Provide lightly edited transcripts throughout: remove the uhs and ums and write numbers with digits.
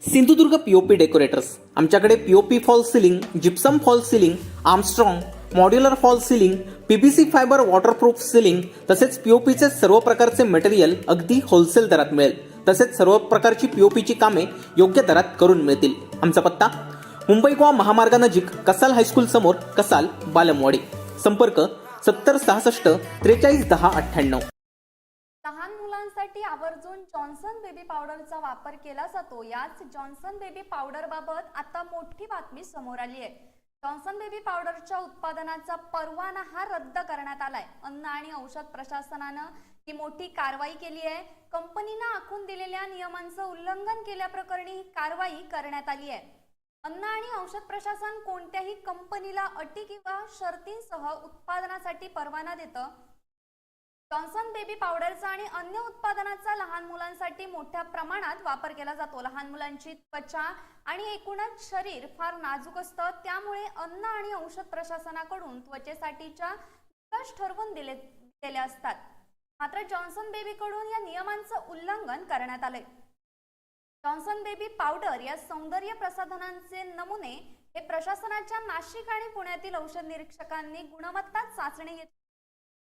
Sindhudurg POP decorators आमच्याकडे POP fall ceiling, gypsum fall ceiling, Armstrong, modular fall ceiling, PBC fiber waterproof ceiling तसेच पीओपीचे सर्व प्रकारचे material अगदी होलसेल दरात मिळेल. तसेच सर्व प्रकारची पीओपीची कामे योग्य दरात करून मिळतील. आमचा पत्ता मुंबई गोवा महामार्गानजीक कसाल हायस्कूल समोर, कसाल, बालमवाडी. संपर्क 7066 431098. लहान मुलांसाठी आवर्जून जॉन्सन बेबी पावडरचा वापर केला जातो. याच जॉन्सन बेबी पावडर बाबत आता मोठी बातमी समोर आली आहे. जॉन्सन बेबी पावडरच्या उत्पादनाचा परवाना हा रद्द करण्यात आलाय. अन्न आणि औषध प्रशासनानं ही मोठी कारवाई केली आहे. कंपनीनं आखून दिलेल्या नियमांचं उल्लंघन केल्याप्रकरणी ही कारवाई करण्यात आली आहे. अन्न आणि औषध प्रशासन कोणत्याही कंपनीला अटी किंवा शर्तींसह उत्पादनासाठी परवाना देतं. जॉन्सन बेबी पावडरचा आणि अन्य उत्पादनाचा लहान मुलांसाठी मोठ्या प्रमाणात वापर केला जातो. लहान मुलांची त्वचा आणि एकूणच शरीर फार नाजूक असतं. त्यामुळे अन्न आणि औषध प्रशासनाकडून त्वचेसाठीच्या निकष ठरवून दिलेले असतात. मात्र जॉन्सन बेबीकडून या नियमांचं उल्लंघन करण्यात आलंय. जॉन्सन बेबी पावडर या सौंदर्य प्रसाधनांचे नमुने हे प्रशासनाच्या नाशिक आणि पुण्यातील औषध निरीक्षकांनी गुणवत्ता चाचणी घेतली.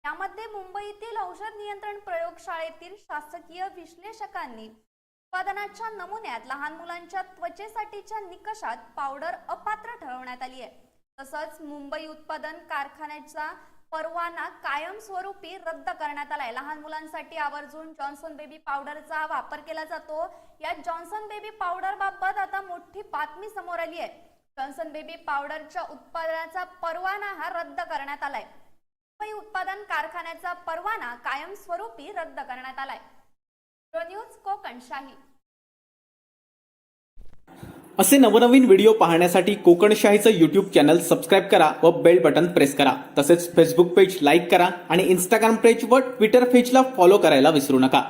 यामध्ये मुंबईतील औषध नियंत्रण प्रयोगशाळेतील शासकीय विश्लेषकांनी उत्पादनाच्या नमुन्यात लहान मुलांच्या त्वचेसाठीच्या निकषात पावडर अपात्र ठरवण्यात आली आहे. तसंच मुंबई उत्पादन कारखान्याचा परवाना कायमस्वरूपी रद्द करण्यात आलाय. लहान मुलांसाठी आवर्जून जॉन्सन बेबी पावडरचा वापर केला जातो. या जॉन्सन बेबी पावडर बाबत आता मोठी बातमी समोर आली आहे. जॉन्सन बेबी पावडरच्या उत्पादनाचा परवाना हा रद्द करण्यात आलाय. मुंबई उत्पादन कारखान्याचा परवाना कायमस्वरूपी रद्द करण्यात आलाय. न्यूज कोकणशाही. असे नवनवीन व्हिडिओ पाहण्यासाठी कोकणशाहीचं यूट्यूब चॅनल सबस्क्राईब करा व बेल बटन प्रेस करा. तसेच फेसबुक पेज लाईक करा आणि इंस्टाग्राम पेज व ट्विटर पेजला फॉलो करायला विसरू नका.